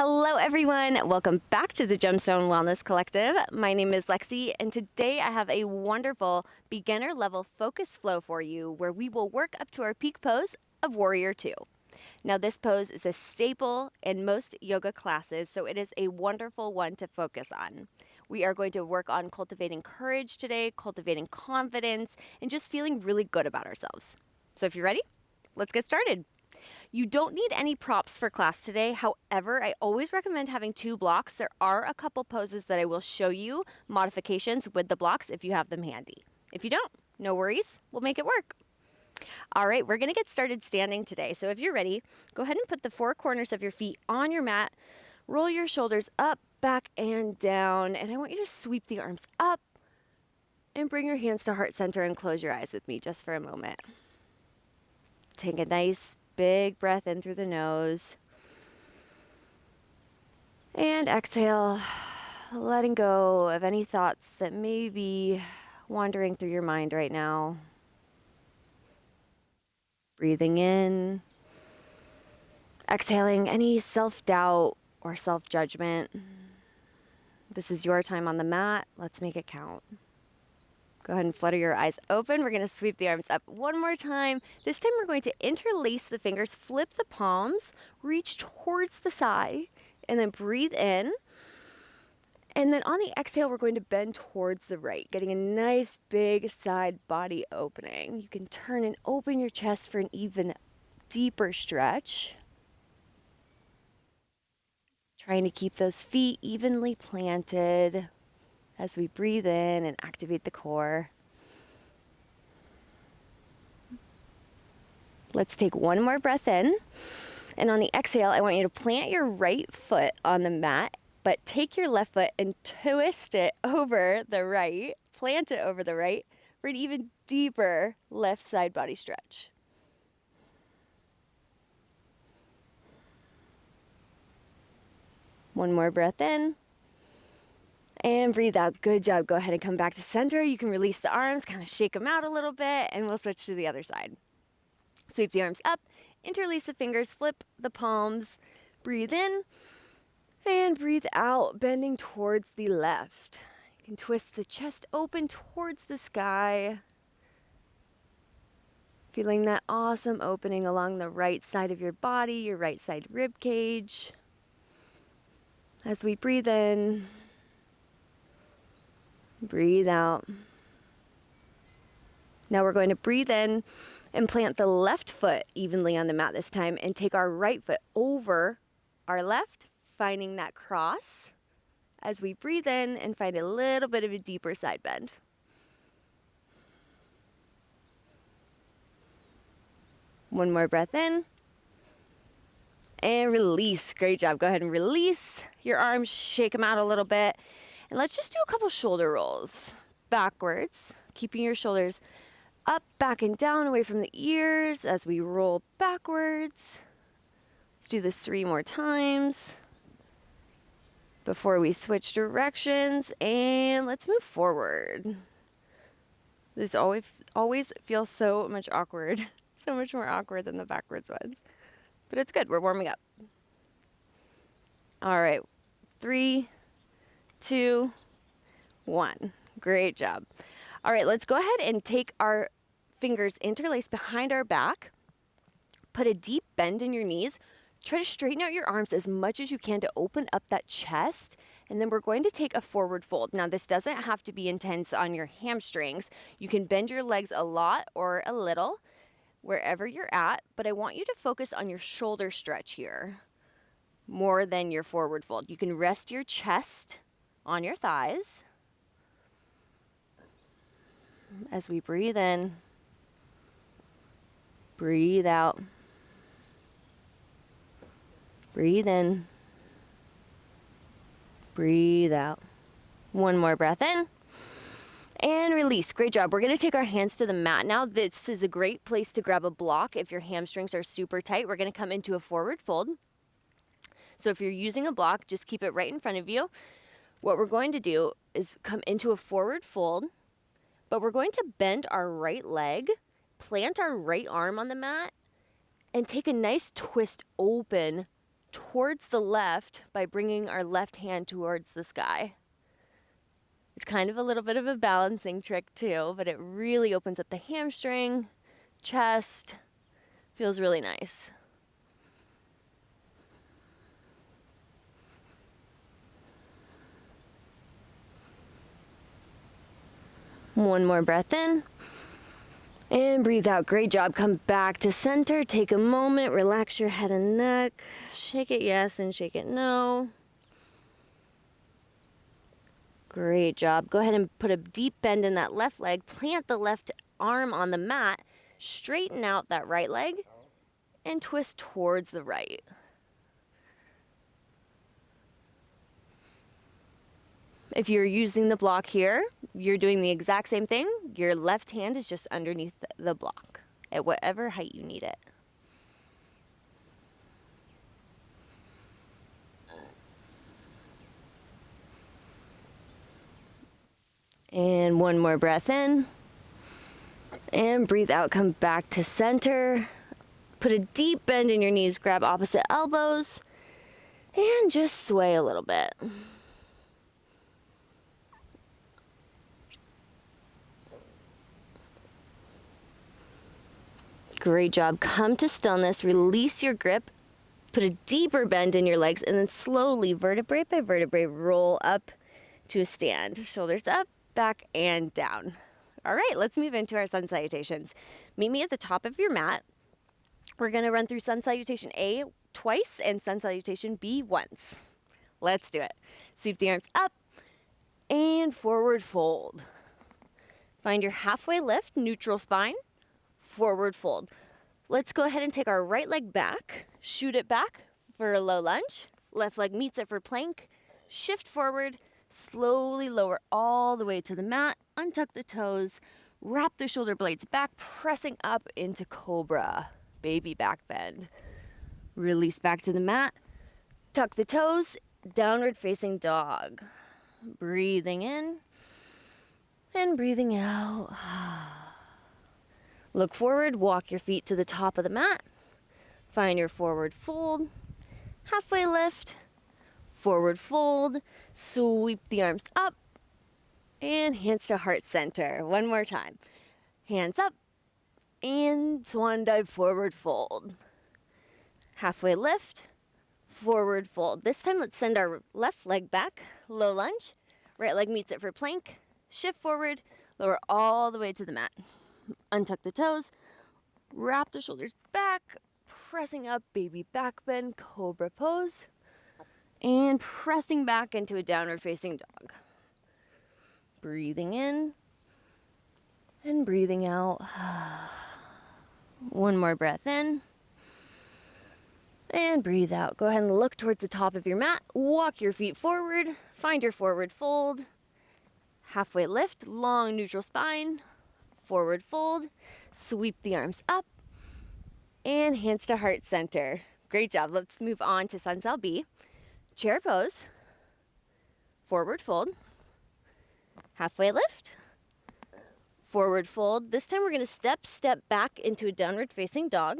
Hello, everyone. Welcome back to the Gemstone Wellness Collective. My name is Lexi, and today I have a wonderful beginner level focus flow for you where we will work up to our peak pose of Warrior Two. Now, this pose is a staple in most yoga classes, so it is a wonderful one to focus on. We are going to work on cultivating courage today, cultivating confidence, and just feeling really good about ourselves. So if you're ready, let's get started. You don't need any props for class today. However, I always recommend having 2 blocks. There are a couple poses that I will show you modifications with the blocks if you have them handy. If you don't, no worries. We'll make it work. All right, we're going to get started standing today. So if you're ready, go ahead and put the 4 corners of your feet on your mat. Roll your shoulders up, back, and down. And I want you to sweep the arms up and bring your hands to heart center and close your eyes with me just for a moment. Take a nice big breath in through the nose. And exhale, letting go of any thoughts that may be wandering through your mind right now. Breathing in. Exhaling any self-doubt or self-judgment. This is your time on the mat. Let's make it count. Go ahead and flutter your eyes open. We're going to sweep the arms up one more time. This time we're going to interlace the fingers, flip the palms, reach towards the side, and then breathe in. And then on the exhale, we're going to bend towards the right, getting a nice big side body opening. You can turn and open your chest for an even deeper stretch. Trying to keep those feet evenly planted as we breathe in and activate the core. Let's take one more breath in. And on the exhale, I want you to plant your right foot on the mat, but take your left foot and twist it over the right, plant it over the right for an even deeper left side body stretch. One more breath in. And breathe out. Good job. Go ahead and come back to center. You can release the arms, kind of shake them out a little bit, and we'll switch to the other side. Sweep the arms up, interlace the fingers, flip the palms, breathe in, and breathe out, bending towards the left. You can twist the chest open towards the sky, feeling that awesome opening along the right side of your body, your right side rib cage. As we breathe in, breathe out. Now we're going to breathe in and plant the left foot evenly on the mat this time and take our right foot over our left, finding that cross as we breathe in and find a little bit of a deeper side bend. One more breath in and release. Great job. Go ahead and release your arms, shake them out a little bit. And let's just do a couple shoulder rolls backwards, keeping your shoulders up, back, and down away from the ears as we roll backwards. Let's do this 3 more times before we switch directions, and let's move forward. This always feels so much awkward, so much more awkward than the backwards ones, but it's good. We're warming up. All right, 3, 2, 1. Great job. All right, let's go ahead and take our fingers interlaced behind our back. Put a deep bend in your knees. Try to straighten out your arms as much as you can to open up that chest. And then we're going to take a forward fold. Now, this doesn't have to be intense on your hamstrings. You can bend your legs a lot or a little, wherever you're at. But I want you to focus on your shoulder stretch here more than your forward fold. You can rest your chest on your thighs as we breathe in, breathe out, breathe in, breathe out. One more breath in and release. Great job. We're going to take our hands to the mat now. This is a great place to grab a block if your hamstrings are super tight. We're going to come into a forward fold. So if you're using a block, just keep it right in front of you. What we're going to do is come into a forward fold, but we're going to bend our right leg, plant our right arm on the mat, and take a nice twist open towards the left by bringing our left hand towards the sky. It's kind of a little bit of a balancing trick too, but it really opens up the hamstring, chest. Feels really nice. One more breath in. And breathe out. Great job. Come back to center. Take a moment. Relax your head and neck. Shake it yes and shake it no. Great job. Go ahead and put a deep bend in that left leg. Plant the left arm on the mat. Straighten out that right leg and twist towards the right. If you're using the block here, you're doing the exact same thing. Your left hand is just underneath the block at whatever height you need it. And one more breath in. And breathe out, come back to center. Put a deep bend in your knees, grab opposite elbows, and just sway a little bit. Great job. Come to stillness, release your grip, put a deeper bend in your legs, and then slowly, vertebrae by vertebrae, roll up to a stand. Shoulders up, back, and down. All right, let's move into our sun salutations. Meet me at the top of your mat. We're going to run through sun salutation A twice and sun salutation B once. Let's do it. Sweep the arms up and forward fold. Find your halfway lift, neutral spine, forward fold. Let's go ahead and take our right leg back, shoot it back for a low lunge. Left leg meets it for plank. Shift forward, slowly lower all the way to the mat. Untuck the toes, wrap the shoulder blades back, pressing up into cobra. Baby back bend. Release back to the mat. Tuck the toes, downward facing dog. Breathing in and breathing out. Look forward, walk your feet to the top of the mat. Find your forward fold, halfway lift, forward fold, sweep the arms up, and hands to heart center. One more time. Hands up, and swan dive, forward fold. Halfway lift, forward fold. This time let's send our left leg back, low lunge. Right leg meets it for plank. Shift forward, lower all the way to the mat. Untuck the toes, wrap the shoulders back, pressing up, baby back bend, cobra pose, and pressing back into a downward facing dog. Breathing in and breathing out. One more breath in and breathe out. Go ahead and look towards the top of your mat. Walk your feet forward, find your forward fold, halfway lift, long neutral spine, forward fold, sweep the arms up, and hands to heart center. Great job. Let's move on to Sun Sal B. Chair pose, forward fold, halfway lift, forward fold. This time we're going to step back into a downward facing dog,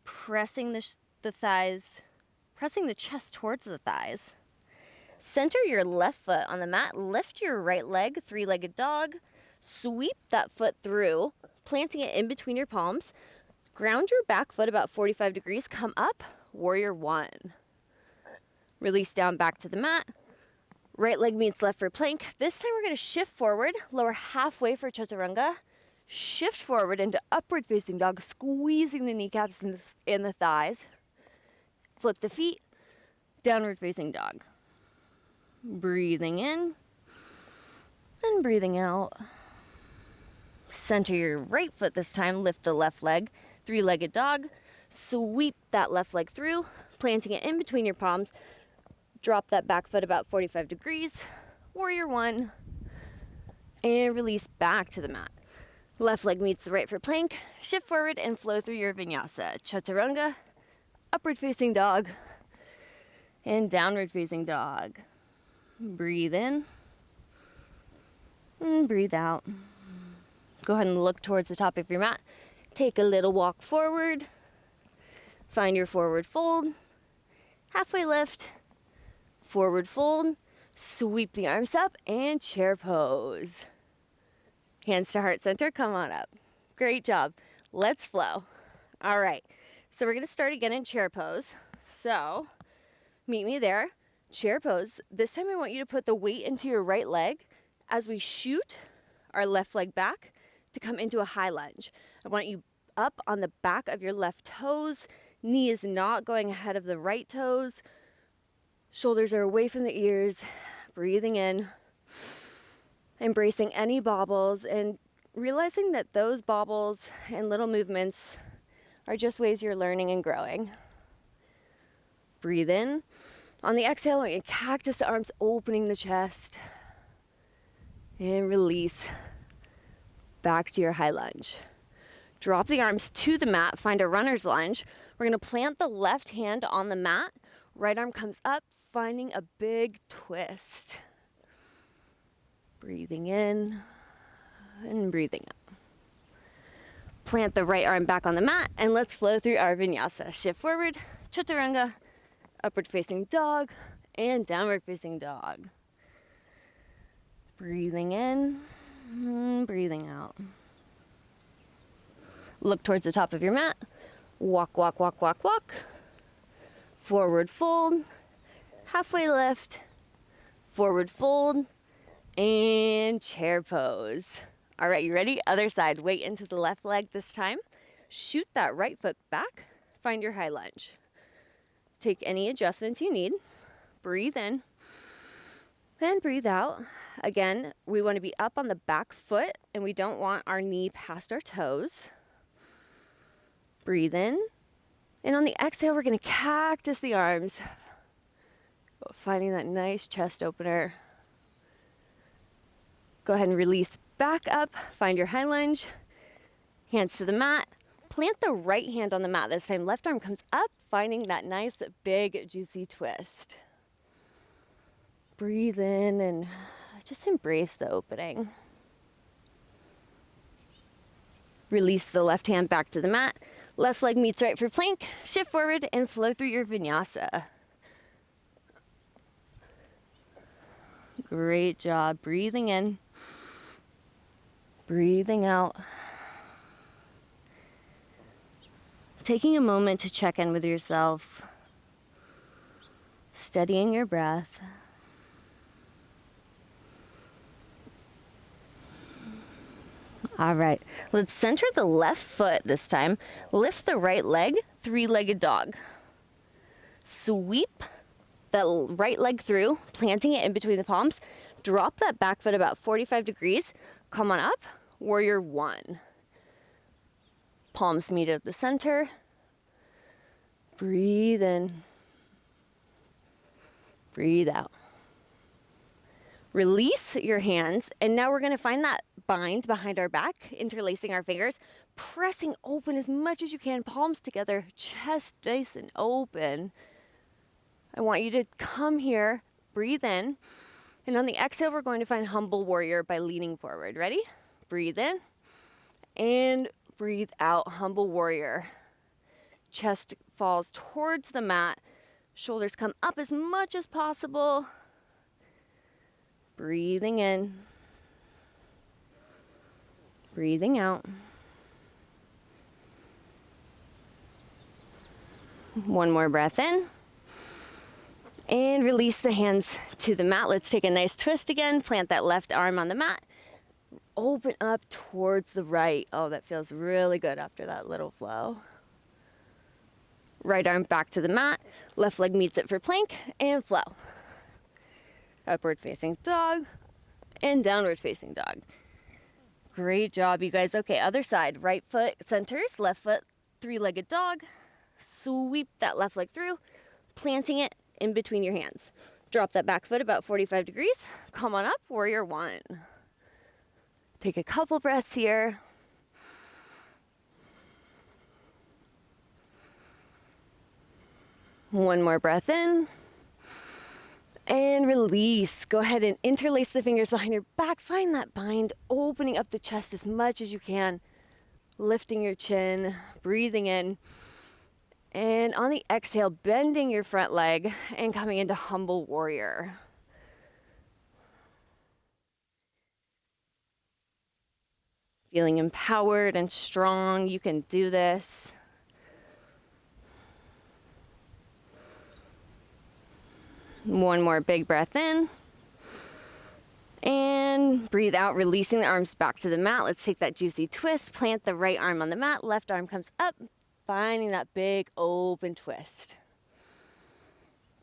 pressing the thighs, pressing the chest towards the thighs. Center your left foot on the mat, lift your right leg, three-legged dog, sweep that foot through, planting it in between your palms. Ground your back foot about 45 degrees. Come up, warrior one. Release down back to the mat. Right leg meets left for plank. This time we're going to shift forward, lower halfway for chaturanga. Shift forward into upward facing dog, squeezing the kneecaps and the thighs. Flip the feet, downward facing dog. Breathing in and breathing out. Center your right foot this time, lift the left leg, three-legged dog. Sweep that left leg through, planting it in between your palms. Drop that back foot about 45 degrees, warrior one, and release back to the mat. Left leg meets the right for plank, shift forward and flow through your vinyasa. Chaturanga, upward facing dog, and downward facing dog. Breathe in and breathe out. Go ahead and look towards the top of your mat. Take a little walk forward. Find your forward fold. halfway lift, forward fold, sweep the arms up, and chair pose. Hands to heart center, come on up. Great job. Let's flow. All right, so we're gonna start again in chair pose. So meet me there, chair pose. This time I want you to put the weight into your right leg as we shoot our left leg back to come into a high lunge. I want you up on the back of your left toes. Knee is not going ahead of the right toes. Shoulders are away from the ears. Breathing in, embracing any bobbles and realizing that those bobbles and little movements are just ways you're learning and growing. Breathe in. On the exhale, I want you to cactus the arms, opening the chest. And release back to your high lunge. Drop the arms to the mat, find a runner's lunge. We're gonna plant the left hand on the mat. Right arm comes up, finding a big twist. Breathing in and breathing out. Plant the right arm back on the mat and let's flow through our vinyasa. Shift forward, chaturanga, upward facing dog, and downward facing dog. Breathing in and breathing out. Look towards the top of your mat. Walk, walk, walk, walk, walk. Forward fold, halfway lift, forward fold, and chair pose. All right, you ready? Other side, weight into the left leg this time. Shoot that right foot back, find your high lunge. Take any adjustments you need. Breathe in and breathe out. Again, we want to be up on the back foot and we don't want our knee past our toes. Breathe in. And on the exhale, we're going to cactus the arms, finding that nice chest opener. Go ahead and release back up, find your high lunge, hands to the mat. Plant the right hand on the mat this time. Left arm comes up, finding that nice, big, juicy twist. Breathe in and just embrace the opening. Release the left hand back to the mat. Left leg meets right for plank. Shift forward and flow through your vinyasa. Great job. Breathing in. Breathing out. Taking a moment to check in with yourself. Steadying your breath. All right, let's center the left foot this time. Lift the right leg, three-legged dog. Sweep that right leg through, planting it in between the palms. Drop that back foot about 45 degrees. Come on up, warrior one. Palms meet at the center. Breathe in. Breathe out. Release your hands, and now we're gonna find that bind behind our back, interlacing our fingers, pressing open as much as you can, palms together, chest nice and open. I want you to come here, breathe in, and on the exhale, we're going to find humble warrior by leaning forward. Ready? Breathe in, and breathe out, humble warrior. Chest falls towards the mat, shoulders come up as much as possible. Breathing in, breathing out. One more breath in. And release the hands to the mat. Let's take a nice twist again. Plant that left arm on the mat. Open up towards the right. Oh, that feels really good after that little flow. Right arm back to the mat. Left leg meets it for plank and flow. Upward facing dog and downward facing dog. Great job, you guys. Okay, other side. Right foot centers, left foot three-legged dog. Sweep that left leg through, planting it in between your hands. Drop that back foot about 45 degrees. Come on up, warrior one. Take a couple breaths here. One more breath in. And release. Go ahead and interlace the fingers behind your back. Find that bind, opening up the chest as much as you can. Lifting your chin, breathing in, And on the exhale, bending your front leg and coming into humble warrior. Feeling empowered and strong, you can do this. One more big breath in. And breathe out, releasing the arms back to the mat. Let's take that juicy twist. Plant the right arm on the mat. Left arm comes up, finding that big open twist.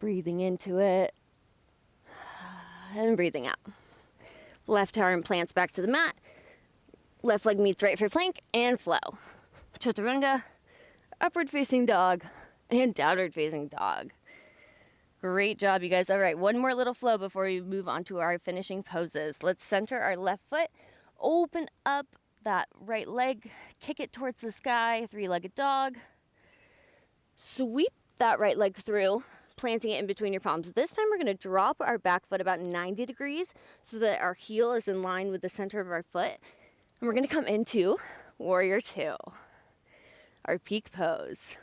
Breathing into it. And breathing out. Left arm plants back to the mat. Left leg meets right for plank and flow. Chaturanga, upward facing dog, and downward facing dog. Great job, you guys. All right, one more little flow before we move on to our finishing poses. Let's center our left foot, open up that right leg, kick it towards the sky, three-legged dog. Sweep that right leg through, planting it in between your palms. This time we're gonna drop our back foot about 90 degrees so that our heel is in line with the center of our foot. And we're gonna come into Warrior Two, our peak pose.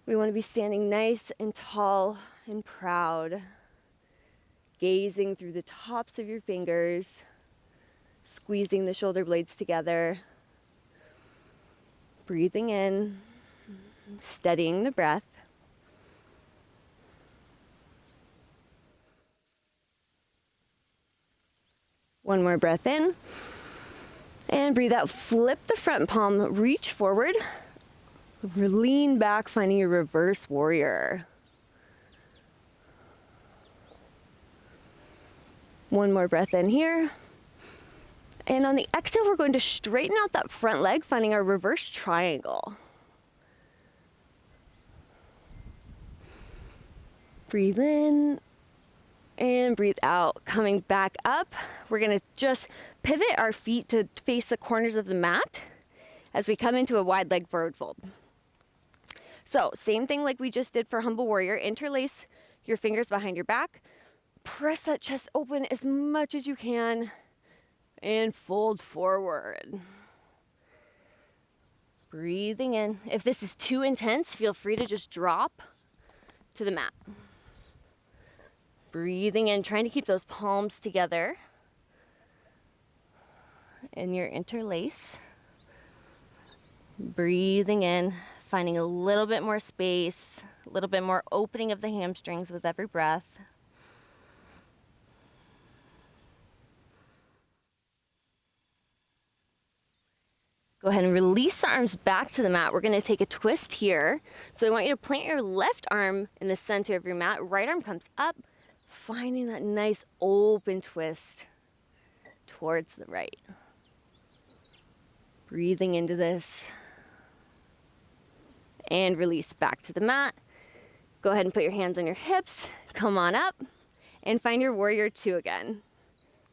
We want to be standing nice and tall and proud, gazing through the tops of your fingers, squeezing the shoulder blades together, breathing in, steadying the breath. One more breath in, and breathe out. Flip the front palm, reach forward. Lean back, finding your reverse warrior. One more breath in here. And on the exhale, we're going to straighten out that front leg, finding our reverse triangle. Breathe in and breathe out. Coming back up, we're going to just pivot our feet to face the corners of the mat as we come into a wide leg forward fold. So same thing like we just did for humble warrior. Interlace your fingers behind your back. Press that chest open as much as you can and fold forward. Breathing in. If this is too intense, feel free to just drop to the mat. Breathing in, trying to keep those palms together in your interlace. Breathing in, finding a little bit more space, a little bit more opening of the hamstrings with every breath. Go ahead and release the arms back to the mat. We're going to take a twist here. So I want you to plant your left arm in the center of your mat. Right arm comes up, finding that nice open twist towards the right. Breathing into this. And release back to the mat. Go ahead and put your hands on your hips. Come on up and find your Warrior Two again.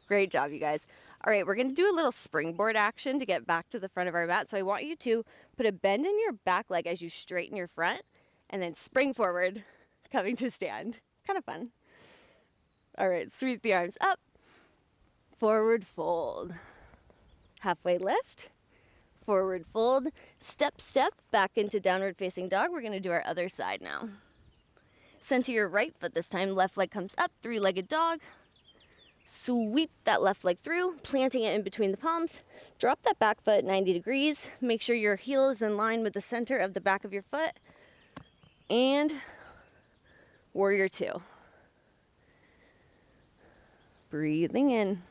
Great job, you guys. All right, we're gonna do a little springboard action to get back to the front of our mat. So I want you to put a bend in your back leg as you straighten your front and then spring forward, coming to stand. Kind of fun. All right, sweep the arms up, forward fold. Halfway lift, forward fold, step, step, back into downward facing dog. We're gonna do our other side now. Center your right foot this time, left leg comes up, three-legged dog. Sweep that left leg through, planting it in between the palms. Drop that back foot 90 degrees. Make sure your heel is in line with the center of the back of your foot. And Warrior Two. Breathing in.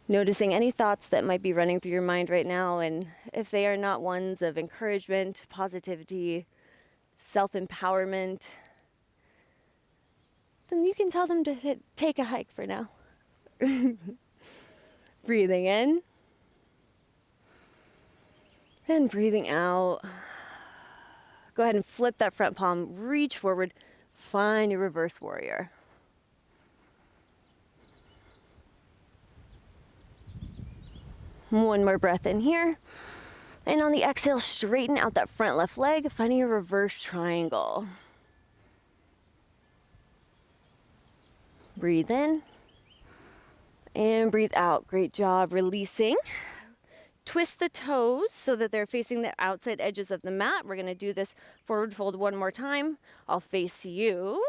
Noticing any thoughts that might be running through your mind right now, and if they are not ones of encouragement, positivity, self-empowerment, then you can tell them to take a hike for now. Breathing in and breathing out. Go ahead and flip that front palm, reach forward, find your reverse warrior. One more breath in here. And on the exhale, straighten out that front left leg, finding a reverse triangle. Breathe in and breathe out. Great job releasing. Twist the toes so that they're facing the outside edges of the mat. We're gonna do this forward fold one more time. I'll face you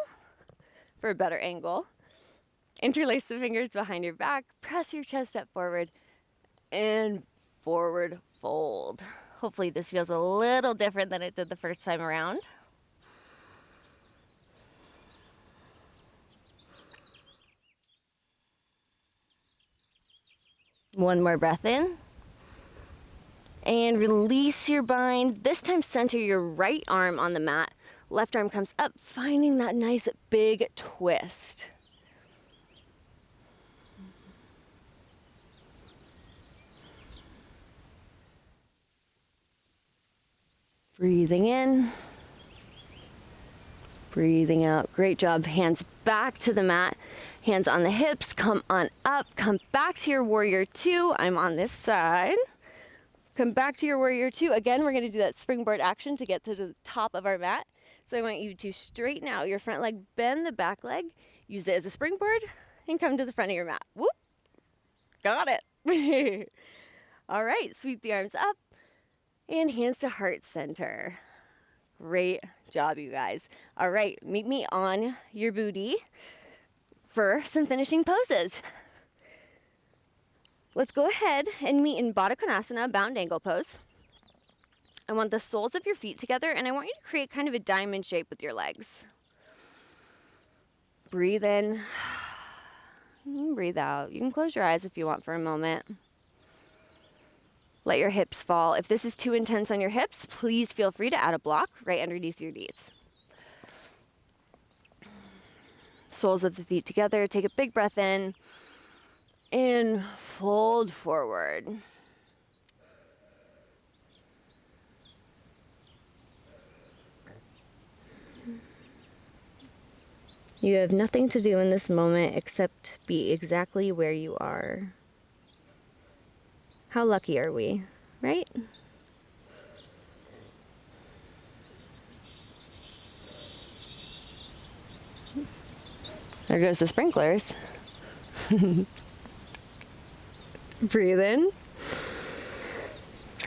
for a better angle. Interlace the fingers behind your back, press your chest up forward, and forward fold. Hopefully this feels a little different than it did the first time around. One more breath in. And release your bind. This time center your right arm on the mat. Left arm comes up, finding that nice big twist. Breathing in. Breathing out. Great job. Hands back to the mat. Hands on the hips. Come on up. Come back to your warrior two. I'm on this side. Come back to your warrior two. Again, we're going to do that springboard action to get to the top of our mat. So I want you to straighten out your front leg, bend the back leg, use it as a springboard, and come to the front of your mat. Whoop. Got it. All right, sweep the arms up and hands to heart center. Great job, you guys. All right, meet me on your booty for some finishing poses. Let's go ahead and meet in Baddha Konasana, bound angle pose. I want the soles of your feet together, and I want you to create kind of a diamond shape with your legs. Breathe in, breathe out. You can close your eyes if you want for a moment. Let your hips fall. If this is too intense on your hips, please feel free to add a block right underneath your knees. Soles of the feet together. Take a big breath in and fold forward. You have nothing to do in this moment except be exactly where you are. How lucky are we, right? There goes the sprinklers. Breathe in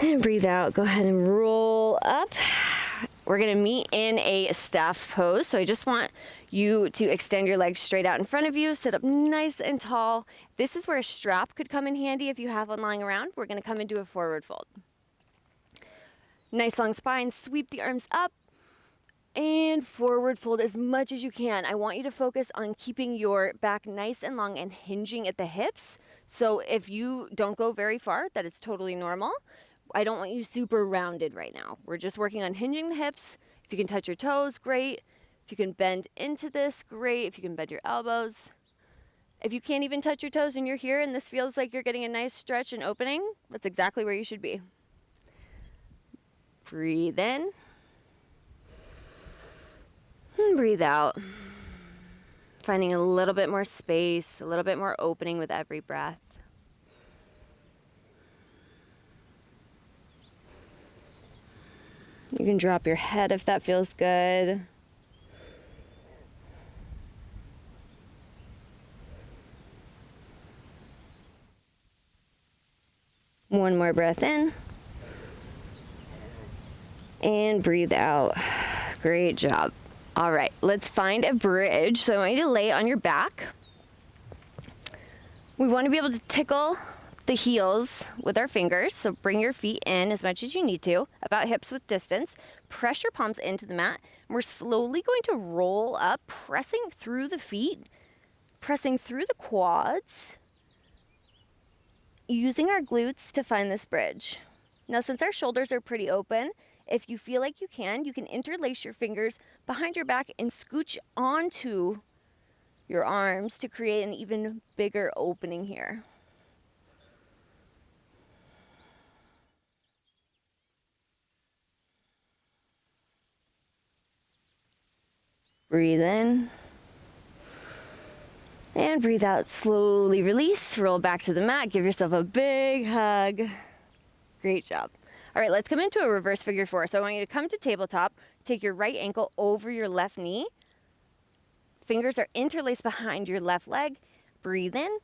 and breathe out. Go ahead and roll up. We're gonna meet in a staff pose. So I just want you to extend your legs straight out in front of you, sit up nice and tall. This is where a strap could come in handy if you have one lying around. We're gonna come into a forward fold. Nice long spine, sweep the arms up and forward fold as much as you can. I want you to focus on keeping your back nice and long and hinging at the hips. So if you don't go very far, that is totally normal. I don't want you super rounded right now. We're just working on hinging the hips. If you can touch your toes, great. If you can bend into this, great. If you can bend your elbows. If you can't even touch your toes and you're here and this feels like you're getting a nice stretch and opening, that's exactly where you should be. Breathe in. And breathe out. Finding a little bit more space, a little bit more opening with every breath. You can drop your head if that feels good. One more breath in. And breathe out. Great job. All right, let's find a bridge. So I want you to lay on your back. We want to be able to tickle the heels with our fingers. So bring your feet in as much as you need to, about hips width distance. Press your palms into the mat. And we're slowly going to roll up, pressing through the feet, pressing through the quads, using our glutes to find this bridge. Now, since our shoulders are pretty open, if you feel like you can interlace your fingers behind your back and scooch onto your arms to create an even bigger opening here. Breathe in. And breathe out, slowly release, roll back to the mat, give yourself a big hug. Great job. All right, let's come into a reverse figure four. So I want you to come to tabletop, take your right ankle over your left knee. Fingers are interlaced behind your left leg. Breathe in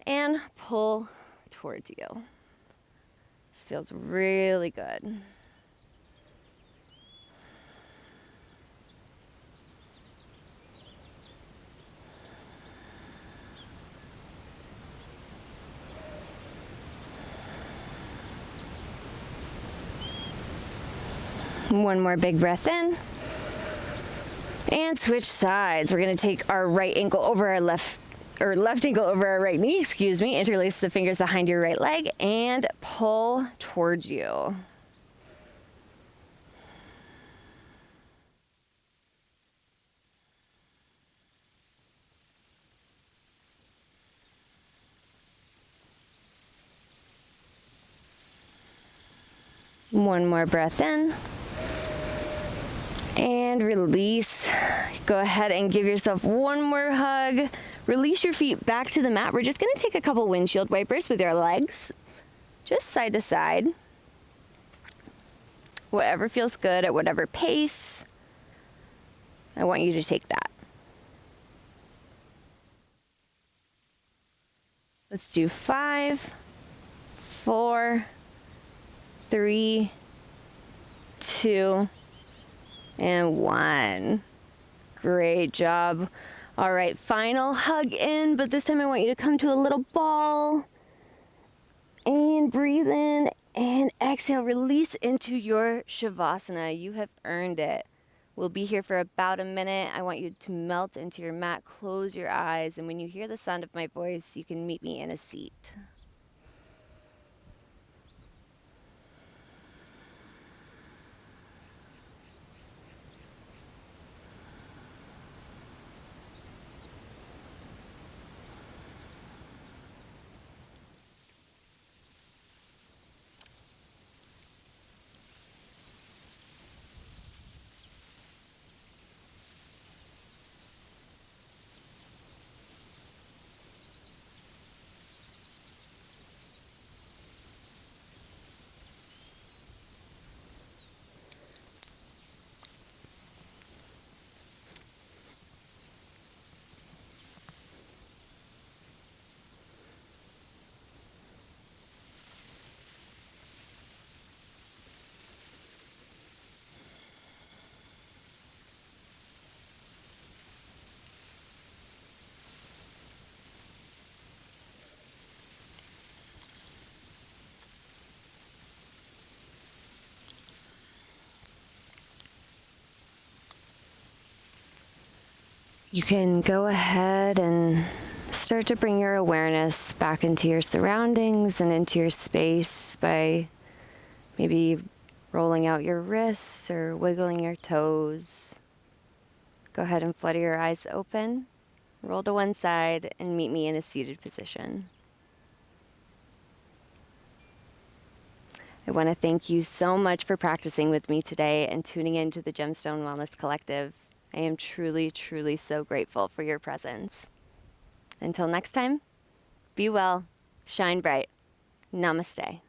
and pull towards you. feels really good. One more big breath in. And switch sides. We're gonna take our right ankle over our left ankle over our right knee, interlace the fingers behind your right leg and pull towards you. One more breath in. And release. Go ahead and give yourself one more hug. Release your feet back to the mat. We're just gonna take a couple windshield wipers with your legs, just side to side. Whatever feels good at whatever pace, I want you to take that. Let's do 5, 4, 3, 2, and 1. Great job. All right, final hug in, but this time I want you to come to a little ball. And breathe in and exhale. Release into your Shavasana. You have earned it. We'll be here for about a minute. I want you to melt into your mat, close your eyes, and when you hear the sound of my voice, you can meet me in a seat. You can go ahead and start to bring your awareness back into your surroundings and into your space by maybe rolling out your wrists or wiggling your toes. Go ahead and flutter your eyes open, roll to one side, and meet me in a seated position. I want to thank you so much for practicing with me today and tuning into the Gemstone Wellness Collective. I am truly, truly so grateful for your presence. Until next time, be well, shine bright. Namaste.